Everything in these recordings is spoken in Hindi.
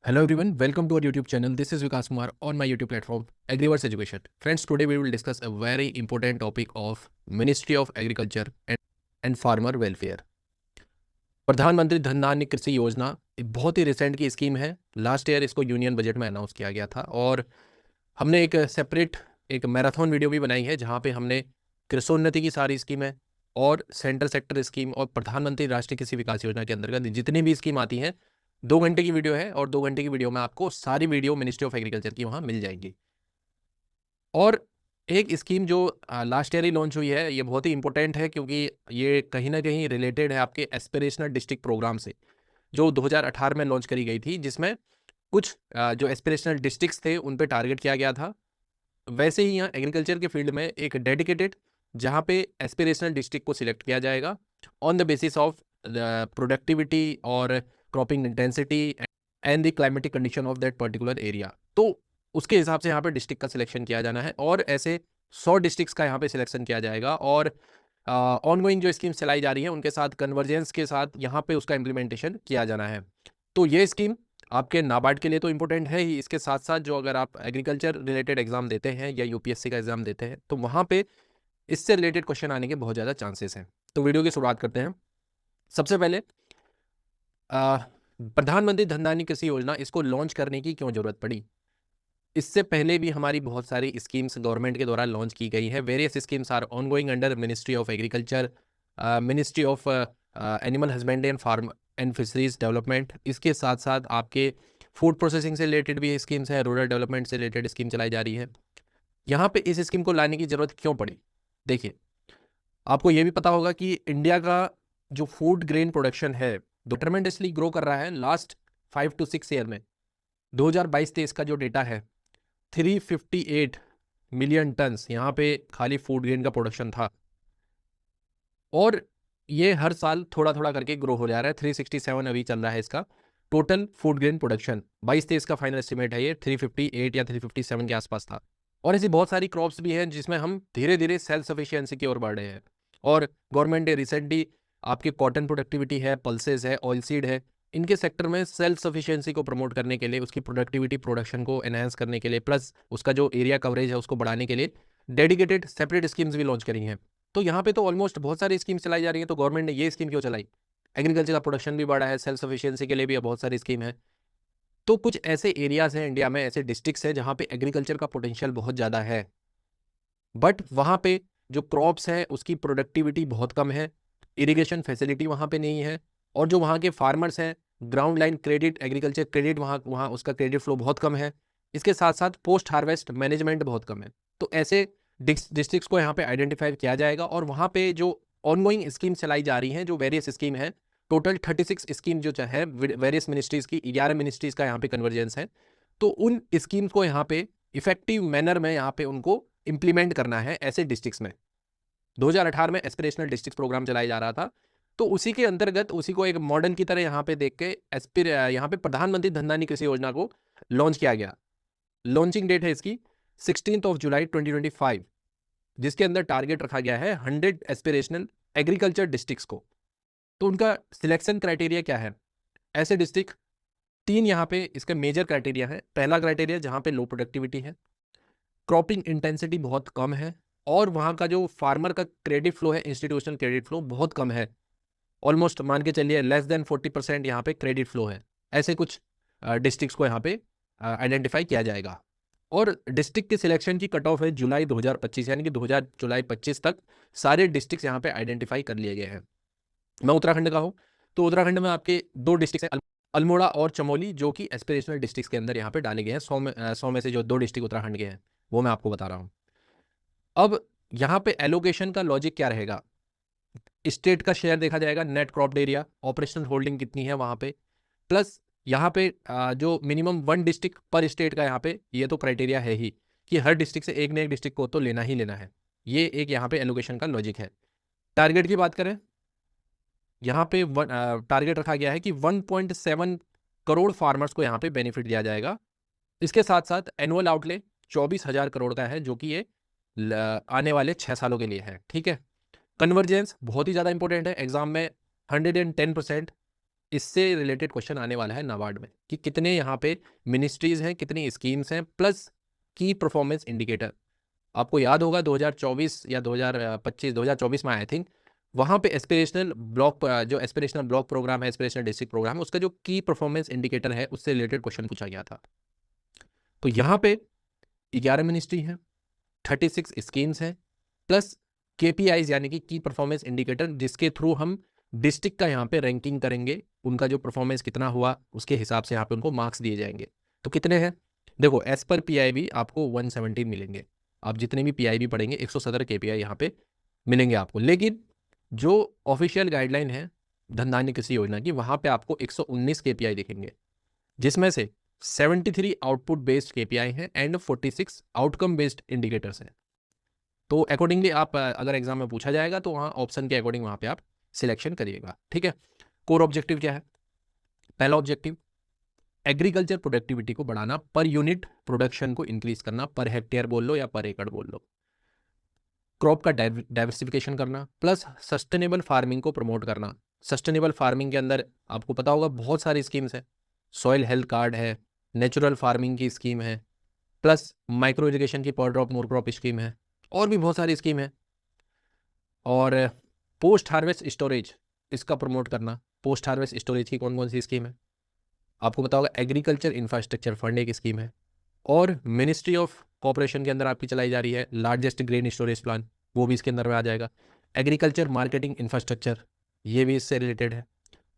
Hello everyone, welcome to our YouTube channel. This is Vikas Kumar on my YouTube platform Agriverse Education. Friends, today we will discuss a very important topic of Ministry of Agriculture and Farmer Welfare. प्रधानमंत्री धन धान्य कृषि योजना एक बहुत ही रिसेंट की स्कीम है। लास्ट ईयर इसको यूनियन बजट में अनाउंस किया गया था और हमने एक सेपरेट एक मैराथन वीडियो भी बनाई है जहां पे हमने कृषोन्नति की सारी स्कीमें और सेंट्रल सेक्टर स्कीम और प्रधानमंत्री राष्ट्रीय कृषि विकास योजना के अंतर्गत जितनी भी स्कीम आती हैं 2 घंटे की वीडियो है और 2 घंटे की वीडियो में आपको सारी वीडियो मिनिस्ट्री ऑफ एग्रीकल्चर की वहाँ मिल जाएंगी। और एक स्कीम जो लास्ट ईयर ही लॉन्च हुई है, ये बहुत ही इंपॉर्टेंट है क्योंकि ये कहीं ना कहीं रिलेटेड है आपके एस्पिरेशनल डिस्ट्रिक्ट प्रोग्राम से जो 2018 में लॉन्च करी गई थी, जिसमें कुछ जो एस्पिरेशनल डिस्ट्रिक्ट्स थे उन पे टारगेट किया गया था। वैसे ही यहाँ एग्रीकल्चर के फील्ड में एक डेडिकेटेड जहाँ पे एस्पिरेशनल डिस्ट्रिक्ट को सिलेक्ट किया जाएगा on the basis of productivity और cropping intensity and the climatic condition of that particular area. तो उसके हिसाब से यहाँ पे डिस्ट्रिक्ट का सिलेक्शन किया जाना है और ऐसे 100 डिस्ट्रिक्ट्स का यहाँ पे सिलेक्शन किया जाएगा और ऑनगोइंग जो स्कीम्स चलाई जा रही हैं उनके साथ कन्वर्जेंस के साथ यहाँ पे उसका इम्प्लीमेंटेशन किया जाना है। तो ये स्कीम आपके नाबार्ड के लिए तो इम्पोर्टेंट है ही, इसके साथ साथ जो अगर आप एग्रीकल्चर रिलेटेड एग्जाम देते हैं या यूपीएससी का एग्जाम देते हैं तो वहाँ पे इससे रिलेटेड क्वेश्चन आने के बहुत ज़्यादा चांसेस हैं। तो वीडियो की शुरुआत करते हैं। सबसे पहले प्रधानमंत्री धन धान्य कृषि योजना इसको लॉन्च करने की क्यों जरूरत पड़ी? इससे पहले भी हमारी बहुत सारी स्कीम्स गवर्नमेंट के द्वारा लॉन्च की गई है। Various schemes are ongoing under ministry of agriculture, ministry of animal husbandry and farm and fisheries development. इसके साथ साथ आपके फूड प्रोसेसिंग से रिलेटेड भी स्कीम्स है, रूरल डेवलपमेंट से रिलेटेड स्कीम चलाई जा रही है। यहाँ पे इस स्कीम को लाने की जरूरत क्यों पड़ी? देखिए, आपको ये भी पता होगा कि इंडिया का जो फूड ग्रेन प्रोडक्शन है ट्रेमेंडसली ग्रो कर रहा है लास्ट 5 to 6 ईयर में। 2022-23 का जो डेटा है 358 मिलियन टन्स यहाँ पे खाली फूड ग्रेन का प्रोडक्शन था और ये हर साल थोड़ा थोड़ा करके ग्रो हो जा रहा है। 367 अभी चल रहा है इसका टोटल फूड ग्रेन प्रोडक्शन। 22-23 का फाइनल एस्टिमेट है, ये 358 या 357 के आसपास था। और ऐसी बहुत सारी क्रॉप्स भी हैं जिसमें हम धीरे धीरे सेल्फ सफिशिएंसी की ओर बढ़ रहे हैं और गवर्नमेंट ने रिसेंटली आपके कॉटन प्रोडक्टिविटी है, पल्सेस है, ऑयल सीड है, इनके सेक्टर में सेल्फ सफिशिएंसी को प्रमोट करने के लिए, उसकी प्रोडक्टिविटी प्रोडक्शन को एनहांस करने के लिए, प्लस उसका जो एरिया कवरेज है उसको बढ़ाने के लिए डेडिकेटेड सेपरेट स्कीम्स भी लॉन्च करी हैं। तो यहाँ पे तो ऑलमोस्ट बहुत सारी स्कीम्स चलाई जा रही हैं। तो गवर्नमेंट ने ये स्कीम क्यों चलाई? एग्रीकल्चर का प्रोडक्शन भी बढ़ा है, सेल्फ सफिशिएंसी के लिए भी बहुत सारी स्कीम है। तो कुछ ऐसे एरियाज हैं इंडिया में, ऐसे डिस्ट्रिक्ट्स हैं जहाँ पे एग्रीकल्चर का पोटेंशियल बहुत ज़्यादा है, बट वहाँ पे जो क्रॉप्स है उसकी प्रोडक्टिविटी बहुत कम है, इरिगेशन फैसिलिटी वहाँ पे नहीं है और जो वहाँ के फार्मर्स हैं ground line credit, agriculture credit वहाँ उसका क्रेडिट फ्लो बहुत कम है। इसके साथ साथ पोस्ट हार्वेस्ट मैनेजमेंट बहुत कम है। तो ऐसे डिस्ट्रिक्ट्स को यहाँ पे आइडेंटिफाई किया जाएगा और वहाँ पे जो ऑनगोइंग स्कीम चलाई जा रही हैं, जो वेरियस स्कीम है, टोटल 36 स्कीम जो है वेरियस मिनिस्ट्रीज़ की, 11 मिनिस्ट्रीज़ का यहाँ पे कन्वर्जेंस है। तो उन स्कीम्स को यहाँ पे इफेक्टिव मैनर में यहाँ पे उनको इम्प्लीमेंट करना है ऐसे डिस्ट्रिक्ट्स में। 2018 में एस्पिरेशनल डिस्ट्रिक्ट प्रोग्राम चलाया जा रहा था, तो उसी के अंतर्गत उसी को एक मॉडर्न की तरह यहाँ पे देख के यहाँ पे प्रधानमंत्री धन धान्य कृषि योजना को लॉन्च किया गया। लॉन्चिंग डेट है इसकी 16 जुलाई 2025, जिसके अंदर टारगेट रखा गया है 100 एस्पिरेशनल एग्रीकल्चर डिस्ट्रिक्ट्स को। तो उनका सिलेक्शन क्राइटेरिया क्या है? ऐसे डिस्ट्रिक्ट 3 यहाँ पे इसका मेजर क्राइटेरिया है। पहला क्राइटेरिया जहाँ पे लो प्रोडक्टिविटी है, क्रॉपिंग इंटेंसिटी बहुत कम है और वहाँ का जो फार्मर का क्रेडिट फ्लो है, इंस्टीट्यूशनल क्रेडिट फ्लो बहुत कम है। ऑलमोस्ट मान के चलिए लेस देन 40% यहाँ पे क्रेडिट फ्लो है। ऐसे कुछ डिस्ट्रिक्ट्स को यहाँ पे आइडेंटिफाई किया जाएगा और डिस्ट्रिक्ट के सिलेक्शन की कट ऑफ है जुलाई 2025, यानी कि जुलाई 25 तक सारे डिस्ट्रिक्ट्स यहाँ पे आइडेंटिफाई कर लिए गए हैं। मैं उत्तराखंड का हूँ, तो उत्तराखंड में आपके 2 डिस्ट्रिक्ट हैं, अल्मोड़ा और चमोली, जो कि एस्पिरेशनल डिस्ट्रिक्ट्स के अंदर यहाँ पे डाले गए हैं। 100 में से जो 2 डिस्ट्रिक्ट उत्तराखंड के हैं वो मैं आपको बता रहा हूँ। अब यहाँ पे एलोकेशन का लॉजिक क्या रहेगा? स्टेट का शेयर देखा जाएगा, net cropped area, operational holding कितनी है वहाँ पे, प्लस यहाँ पे जो मिनिमम 1 डिस्ट्रिक्ट पर स्टेट का यहाँ पे ये तो क्राइटेरिया है ही कि हर डिस्ट्रिक्ट से एक न एक डिस्ट्रिक्ट को तो लेना ही लेना है। ये एक यहाँ पे एलोकेशन का लॉजिक है। टारगेट की बात करें, यहाँ पे टारगेट रखा गया है कि 1.7 करोड़ फार्मर्स को यहाँ पे बेनिफिट दिया जाएगा। इसके साथ साथ एनुअल आउटले 24,000 करोड़ का है, जो कि ये आने वाले 6 सालों के लिए है। ठीक है। कन्वर्जेंस बहुत ही ज़्यादा इंपॉर्टेंट है, एग्जाम में 110% इससे रिलेटेड क्वेश्चन आने वाला है नाबार्ड में कि कितने यहाँ पे मिनिस्ट्रीज हैं, कितनी स्कीम्स हैं, प्लस की परफॉर्मेंस इंडिकेटर। आपको याद होगा 2024 या 2025, 2024 में आई थिंक, वहाँ पे एस्पिरेशनल ब्लॉक, जो एस्पिरेशनल ब्लॉक प्रोग्राम है, एस्पिरेशनल डिस्ट्रिक्ट प्रोग्राम है, उसका जो की परफॉर्मेंस इंडिकेटर है उससे रिलेटेड क्वेश्चन पूछा गया था। तो यहाँ पे 11 मिनिस्ट्री हैं, 36 स्कीम्स हैं, प्लस KPIs यानी कि की परफॉर्मेंस इंडिकेटर, जिसके थ्रू हम डिस्ट्रिक्ट का यहाँ पे रैंकिंग करेंगे, उनका जो परफॉर्मेंस कितना हुआ उसके हिसाब से यहाँ पे उनको मार्क्स दिए जाएंगे। तो कितने हैं देखो, एज पर PIB आपको 117 मिलेंगे। आप जितने भी PIB पढ़ेंगे 117 KPI यहाँ पे मिलेंगे आपको। लेकिन जो ऑफिशियल गाइडलाइन है धन धान्य कृषि योजना की, वहाँ पे आपको 119 KPI दिखेंगे, जिसमें से 73 आउटपुट बेस्ड KPI हैं एंड 46 आउटकम बेस्ड इंडिकेटर्स हैं। तो अकॉर्डिंगली आप अगर एग्जाम में पूछा जाएगा तो वहाँ ऑप्शन के अकॉर्डिंग वहाँ पे आप सिलेक्शन करिएगा। ठीक है, कोर ऑब्जेक्टिव क्या है? पहला ऑब्जेक्टिव एग्रीकल्चर प्रोडक्टिविटी को बढ़ाना, पर यूनिट प्रोडक्शन को इंक्रीज करना, पर हेक्टेयर बोल लो या पर एकड़ बोल लो। क्रॉप का डाइवर्सिफिकेशन करना, प्लस सस्टेनेबल फार्मिंग को प्रमोट करना। सस्टेनेबल फार्मिंग के अंदर आपको पता होगा बहुत सारी स्कीम्स हैं, सॉइल हेल्थ कार्ड है, नेचुरल फार्मिंग की स्कीम है, प्लस माइक्रो इरिगेशन की पर ड्रॉप मोर क्रॉप स्कीम है, और भी बहुत सारी स्कीम है। और पोस्ट हार्वेस्ट स्टोरेज, इसका प्रमोट करना। पोस्ट हार्वेस्ट स्टोरेज की कौन कौन सी स्कीम है आपको पता होगा? एग्रीकल्चर इंफ्रास्ट्रक्चर फंड एक स्कीम है, और मिनिस्ट्री ऑफ कॉर्पोरेशन के अंदर आपकी चलाई जा रही है लार्जेस्ट ग्रेन स्टोरेज प्लान, वो भी इसके अंदर में आ जाएगा। एग्रीकल्चर मार्केटिंग इंफ्रास्ट्रक्चर, ये भी इससे रिलेटेड है।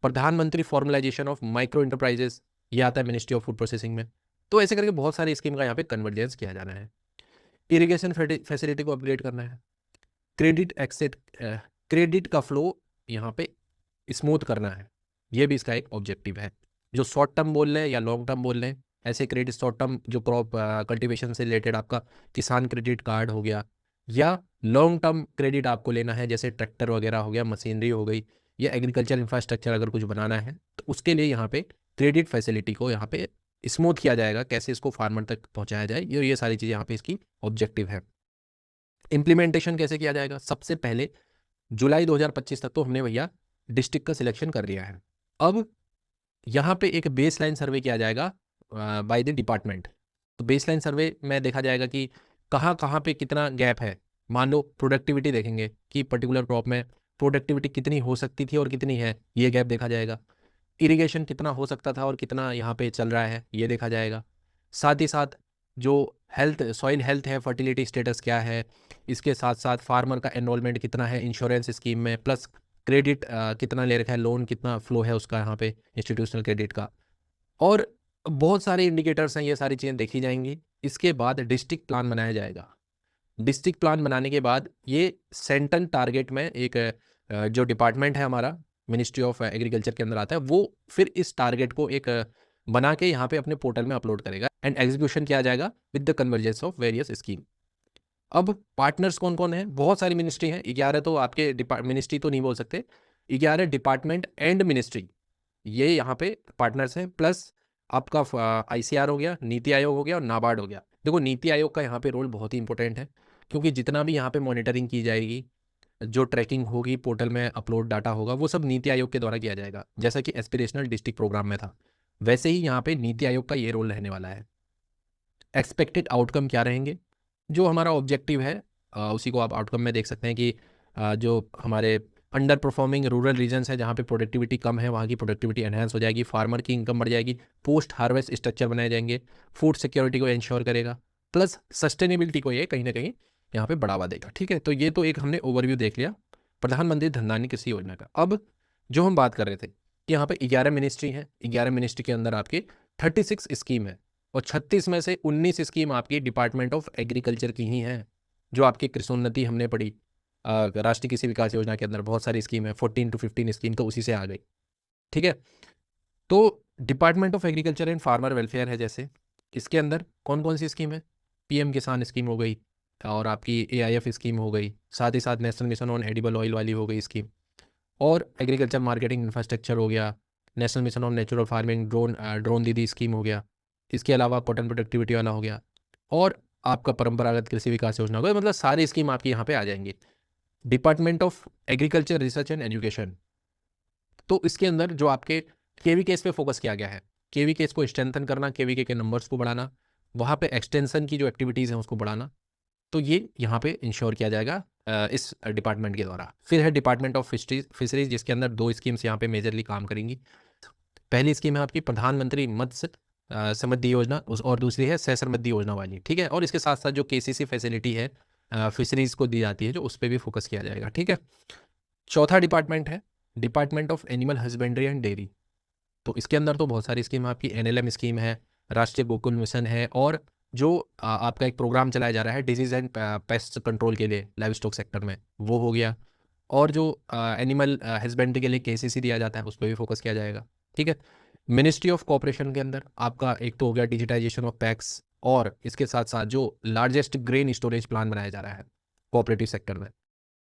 प्रधानमंत्री फॉर्मलाइजेशन ऑफ माइक्रो इंटरप्राइजेस, ये आता है मिनिस्ट्री ऑफ फूड प्रोसेसिंग में। तो ऐसे करके बहुत सारी स्कीम का यहाँ पे कन्वर्जेंस किया जाना है। इरिगेशन फैसिलिटी को अपग्रेड करना है। क्रेडिट का फ्लो यहाँ पे स्मूथ करना है, ये भी इसका एक ऑब्जेक्टिव है। जो शॉर्ट टर्म बोल रहे हैं या लॉन्ग टर्म बोल रहे हैं, ऐसे क्रेडिट शॉर्ट टर्म जो क्रॉप कल्टीवेशन से रिलेटेड आपका किसान क्रेडिट कार्ड हो गया, या लॉन्ग टर्म क्रेडिट आपको लेना है जैसे ट्रैक्टर वगैरह हो गया, मशीनरी हो गई, या एग्रीकल्चर इंफ्रास्ट्रक्चर अगर कुछ बनाना है, तो उसके लिए यहाँ पे क्रेडिट फैसिलिटी को यहाँ पे स्मूथ किया जाएगा, कैसे इसको फार्मर तक पहुँचाया जाए, ये सारी चीज़ें यहाँ पे इसकी ऑब्जेक्टिव है। इम्प्लीमेंटेशन कैसे किया जाएगा? सबसे पहले जुलाई 2025 तक तो हमने भैया डिस्ट्रिक्ट का सिलेक्शन कर लिया है। अब यहाँ पे एक बेस लाइन सर्वे किया जाएगा बाय द डिपार्टमेंट। तो बेस लाइन सर्वे में देखा जाएगा कि कहाँ कहाँ पे कितना गैप है। मान लो प्रोडक्टिविटी देखेंगे कि पर्टिकुलर क्रॉप में प्रोडक्टिविटी कितनी हो सकती थी और कितनी है, ये गैप देखा जाएगा। इरिगेशन कितना हो सकता था और कितना यहाँ पे चल रहा है, ये देखा जाएगा। साथ ही साथ जो हेल्थ, सॉइल हेल्थ है, फर्टिलिटी स्टेटस क्या है, इसके साथ साथ फार्मर का एनरोलमेंट कितना है इंश्योरेंस स्कीम में, प्लस क्रेडिट कितना ले रखा है, लोन कितना फ्लो है उसका यहाँ पे इंस्टीट्यूशनल क्रेडिट का, और बहुत सारे इंडिकेटर्स हैं, ये सारी चीज़ें देखी जाएंगी। इसके बाद डिस्ट्रिक्ट प्लान बनाया जाएगा। डिस्ट्रिक्ट प्लान बनाने के बाद ये सेंट्रल टारगेट में एक जो डिपार्टमेंट है हमारा मिनिस्ट्री ऑफ एग्रीकल्चर के अंदर आता है, वो फिर इस टारगेट को एक बना के यहाँ पे अपने पोर्टल में अपलोड करेगा एंड एग्जीक्यूशन किया जाएगा with the convergence of various scheme. अब पार्टनर्स कौन कौन है? बहुत सारी मिनिस्ट्री हैं, 11 तो आपके मिनिस्ट्री तो नहीं बोल सकते, 11 डिपार्टमेंट एंड मिनिस्ट्री ये यहाँ पे पार्टनर्स हैं, प्लस आपका ICR हो गया, नीति आयोग हो गया और नाबार्ड हो गया। देखो नीति आयोग का यहाँ पे रोल बहुत ही इंपॉर्टेंट है, क्योंकि जितना भी यहाँ पे मॉनिटरिंग की जाएगी, जो ट्रैकिंग होगी, पोर्टल में अपलोड डाटा होगा, वो सब नीति आयोग के द्वारा किया जाएगा। जैसा कि एस्पिरेशनल डिस्ट्रिक्ट प्रोग्राम में था, वैसे ही यहाँ पे नीति आयोग का ये रोल रहने वाला है। एक्सपेक्टेड आउटकम क्या रहेंगे? जो हमारा ऑब्जेक्टिव है उसी को आप आउटकम में देख सकते हैं कि जो हमारे अंडर परफॉर्मिंग रूरल रीजन्स है, जहाँ पे प्रोडक्टिविटी कम है, वहाँ की प्रोडक्टिविटी एनहांस हो जाएगी, फार्मर की इनकम बढ़ जाएगी, पोस्ट हार्वेस्ट स्ट्रक्चर बनाए जाएंगे, फूड सिक्योरिटी को इंश्योर करेगा, प्लस सस्टेनेबिलिटी को ये कहीं ना कहीं यहाँ पे बढ़ावा देगा। ठीक है, तो ये तो एक हमने ओवरव्यू देख लिया प्रधानमंत्री धन धान्य कृषि योजना का। अब जो हम बात कर रहे थे कि यहाँ पे 11 मिनिस्ट्री हैं, 11 मिनिस्ट्री के अंदर आपके 36 स्कीम है, और 36 में से 19 स्कीम आपकी डिपार्टमेंट ऑफ एग्रीकल्चर की ही हैं। जो आपकी कृषोन्नति हमने पढ़ी, राष्ट्रीय कृषि विकास योजना के अंदर बहुत सारी स्कीम है, 14 to 15 स्कीम तो उसी से आ गई। ठीक है, तो department of agriculture and farmer welfare है, जैसे इसके अंदर कौन कौन सी स्कीम है? PM किसान स्कीम हो गई, और आपकी AIF स्कीम हो गई, साथ ही साथ national mission on edible oil वाली हो गई स्कीम, और एग्रीकल्चर मार्केटिंग इंफ्रास्ट्रक्चर हो गया, national mission on natural farming, drone दीदी स्कीम हो गया, इसके अलावा कॉटन प्रोडक्टिविटी वाला हो गया, और आपका परंपरागत कृषि विकास योजना हो गया। मतलब सारी स्कीम आपकी यहाँ पे आ जाएंगी। Department of agriculture research and education, तो इसके अंदर जो आपके केवीकेस पे फोकस किया गया है, केवीकेस को स्ट्रेंथन करना, केवीके के नंबर्स को बढ़ाना, वहाँ पे एक्सटेंशन की जो एक्टिविटीज़ हैं उसको बढ़ाना। तो ये यहाँ पे इंश्योर किया जाएगा इस डिपार्टमेंट के द्वारा। फिर है डिपार्टमेंट ऑफ फिशरीज, जिसके अंदर 2 स्कीम्स यहाँ पे मेजरली काम करेंगी। पहली स्कीम है आपकी प्रधानमंत्री मत्स्य समृद्धि योजना, और दूसरी है सह समृद्धि योजना वाली, ठीक है। और इसके साथ साथ जो केसीसी फैसिलिटी है फिशरीज को दी जाती है, जो उस पर भी फोकस किया जाएगा, ठीक है। चौथा डिपार्टमेंट है department of animal husbandry and dairy. तो इसके अंदर तो बहुत सारी स्कीम आपकी NLM स्कीम है, राष्ट्रीय गोकुल मिशन है, और जो आपका एक प्रोग्राम चलाया जा रहा है डिजीज एंड पेस्ट कंट्रोल के लिए लाइव स्टॉक सेक्टर में, वो हो गया। और जो एनिमल हस्बेंड्री के लिए KCC दिया जाता है, उस पर भी फोकस किया जाएगा, ठीक है। मिनिस्ट्री ऑफ कॉपरेशन के अंदर आपका एक तो हो गया डिजिटाइजेशन ऑफ पैक्स, और इसके साथ साथ जो लार्जेस्ट ग्रेन स्टोरेज प्लान बनाया जा रहा है कोऑपरेटिव सेक्टर में,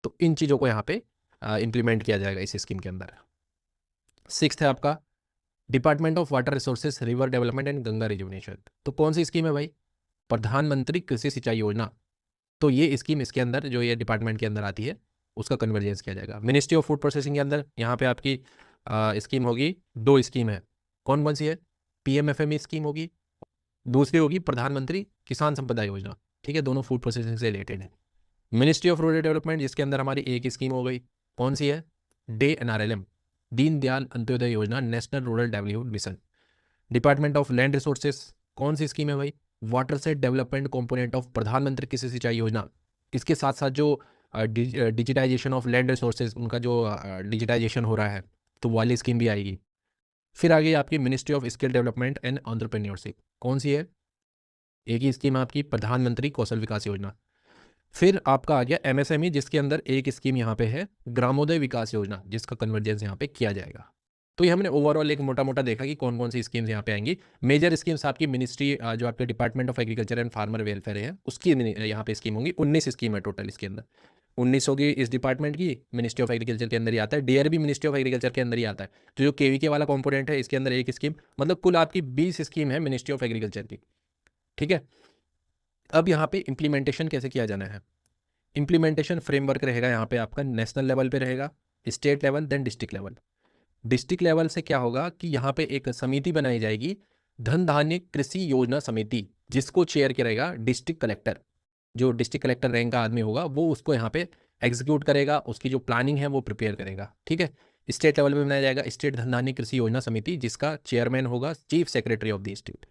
तो इन चीज़ों को यहाँ पे इम्प्लीमेंट किया जाएगा इस स्कीम के अंदर। 6th है आपका department of water resources, river development and Ganga rejuvenation. तो कौन सी स्कीम है भाई? प्रधानमंत्री कृषि सिंचाई योजना। तो ये स्कीम इसके अंदर जो ये डिपार्टमेंट के अंदर आती है, उसका कन्वर्जेंस किया जाएगा। मिनिस्ट्री ऑफ फूड प्रोसेसिंग के अंदर यहाँ पे आपकी स्कीम होगी, 2 स्कीम है। कौन कौन सी है? PMFME स्कीम होगी, दूसरी होगी प्रधानमंत्री किसान संपदा योजना, ठीक है। दोनों फूड प्रोसेसिंग से रिलेटेड है। मिनिस्ट्री ऑफ रूरल डेवलपमेंट, जिसके अंदर हमारी एक स्कीम हो गई, कौन सी है? NRLM, दीनदयाल अंत्योदय योजना, national rural development mission. Department of land resources, कौन सी स्कीम है भाई? Water set development component of प्रधानमंत्री कृषि सिंचाई योजना। इसके साथ साथ जो डिजिटाइजेशन ऑफ लैंड रिसोर्सेज, उनका जो डिजिटाइजेशन हो रहा है, तो वाली स्कीम भी आएगी। फिर आगे आपकी ministry of skill development and entrepreneurship, कौन सी है? एक ही स्कीम आपकी प्रधानमंत्री कौशल विकास योजना। फिर आपका आ गया MSME, जिसके अंदर एक स्कीम यहाँ पे है ग्रामोदय विकास योजना, जिसका कन्वर्जेंस यहाँ पे किया जाएगा। तो ये हमने ओवरऑल एक मोटा मोटा देखा कि कौन कौन सी स्कीम्स यहाँ पे आएंगी। मेजर स्कीम्स आपकी मिनिस्ट्री जो आपके department of agriculture and farmer welfare है, उसकी यहाँ पे स्कीम होंगी। 19 स्कीम है टोटल इसके अंदर। 19 होगी इस डिपार्टमेंट की, मिनिस्ट्री ऑफ एग्रीकल्चर के अंदर ही आता है। DRB मिनिस्ट्री ऑफ एग्रीकल्चर के अंदर ही आता है। तो जो KVK वाला कॉम्पोनेंट है, इसके अंदर एक स्कीम, मतलब कुल आपकी 20 स्कीम है मिनिस्ट्री ऑफ एग्रीकल्चर की, ठीक है। अब यहाँ पे इम्प्लीमेंटेशन कैसे किया जाना है? इम्प्लीमेंटेशन फ्रेमवर्क रहेगा यहाँ पे आपका नेशनल लेवल पे रहेगा, state level, then district level. District level से क्या होगा कि यहाँ पे एक समिति बनाई जाएगी, धन धान्य कृषि योजना समिति, जिसको चेयर करेगा डिस्ट्रिक्ट कलेक्टर। जो डिस्ट्रिक्ट कलेक्टर रैंक का आदमी होगा, वो उसको यहाँ पे एग्जीक्यूट करेगा, उसकी जो प्लानिंग है वो प्रिपेयर करेगा, ठीक है। स्टेट लेवल पे बनाया जाएगा स्टेट धन धान्य कृषि योजना समिति, जिसका चेयरमैन होगा chief secretary of the state.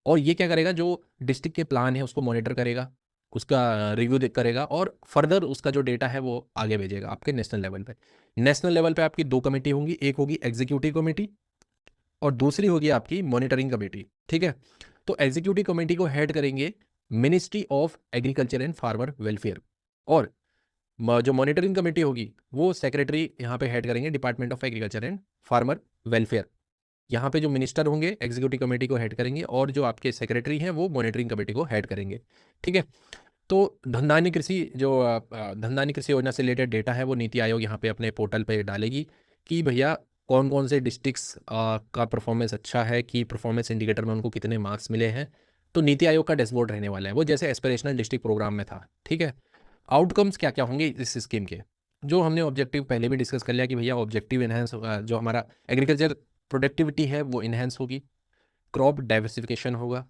और ये क्या करेगा? जो डिस्ट्रिक्ट के प्लान है उसको मॉनिटर करेगा, उसका रिव्यू करेगा, और फर्दर उसका जो डेटा है वो आगे भेजेगा आपके नेशनल लेवल पे। नेशनल लेवल पे आपकी 2 कमेटी होंगी, एक होगी एग्जीक्यूटिव कमेटी और दूसरी होगी आपकी मॉनिटरिंग कमेटी, ठीक है। तो एग्जीक्यूटिव कमेटी को हेड करेंगे ministry of agriculture and farmer welfare, और जो मॉनिटरिंग कमेटी होगी वो सेक्रेटरी यहाँ पे हेड करेंगे department of agriculture and farmer welfare. यहाँ पे जो मिनिस्टर होंगे एग्जीक्यूटिव कमेटी को हेड करेंगे, और जो आपके सेक्रेटरी हैं वो मॉनिटरिंग कमेटी को हेड करेंगे, ठीक है। तो धन धान्य कृषि योजना से रिलेटेड डेटा है वो नीति आयोग यहाँ पे अपने पोर्टल पे डालेगी कि भैया कौन कौन से डिस्ट्रिक्ट्स का परफॉर्मेंस अच्छा है, कि परफॉर्मेंस इंडिकेटर में उनको कितने मार्क्स मिले हैं। तो नीति आयोग का डैशबोर्ड रहने वाला है वो, जैसे एस्पिरेशनल डिस्ट्रिक्ट प्रोग्राम में था, ठीक है। आउटकम्स क्या क्या होंगे इस स्कीम के, जो हमने ऑब्जेक्टिव पहले भी डिस्कस कर लिया कि भैया ऑब्जेक्टिव इन्हेंस, जो हमारा एग्रीकल्चर प्रोडक्टिविटी है वो इन्हेंस होगी, क्रॉप डाइवर्सिफिकेशन होगा,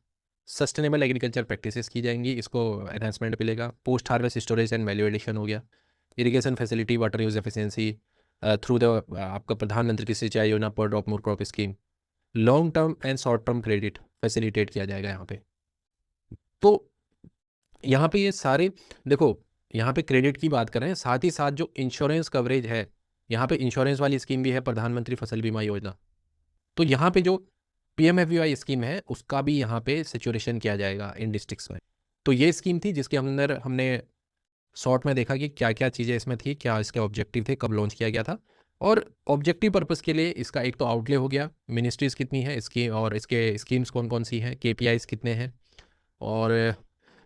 सस्टेनेबल एग्रीकल्चर प्रैक्टिसेस की जाएंगी, इसको एनहांसमेंट मिलेगा, post harvest storage and value addition हो गया, irrigation facility, water use efficiency through the आपका प्रधानमंत्री कृषि सिंचाई योजना, पर drop more crop scheme, long term and short term credit facilitate किया जाएगा यहाँ पे। तो यहाँ पे ये सारे देखो, यहाँ पे क्रेडिट की बात कर रहे हैं, साथ ही साथ जो इंश्योरेंस कवरेज है, यहाँ पे इंश्योरेंस वाली स्कीम भी है प्रधानमंत्री फसल बीमा योजना। तो यहाँ पे जो PMFBY स्कीम है उसका भी यहाँ पे सिचुएशन किया जाएगा इन डिस्ट्रिक्ट्स में। तो ये स्कीम थी जिसके अंदर हमने शॉर्ट में देखा कि क्या क्या चीज़ें इसमें थी, क्या इसके ऑब्जेक्टिव थे, कब लॉन्च किया गया था। और ऑब्जेक्टिव पर्पस के लिए इसका एक तो आउटले हो गया, मिनिस्ट्रीज़ कितनी है इसकी, और इसके स्कीम्स कौन कौन सी हैं, KPIs कितने हैं, और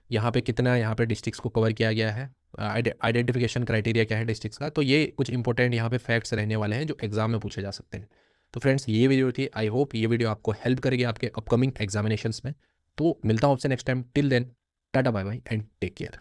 यहाँ पे कितना यहाँ पे डिस्ट्रिक्ट्स को कवर किया गया है, आइडेंटिफिकेशन क्राइटेरिया क्या है डिस्ट्रिक्ट्स का। तो ये कुछ इंपॉर्टेंट यहाँ पे फैक्ट्स रहने वाले हैं जो एग्जाम में पूछे जा सकते हैं। तो फ्रेंड्स ये वीडियो थी, आई होप ये वीडियो आपको हेल्प करेगी आपके अपकमिंग एग्जामिनेशंस में। तो मिलता हूँ आपसे next time, till then tata bye bye and take care.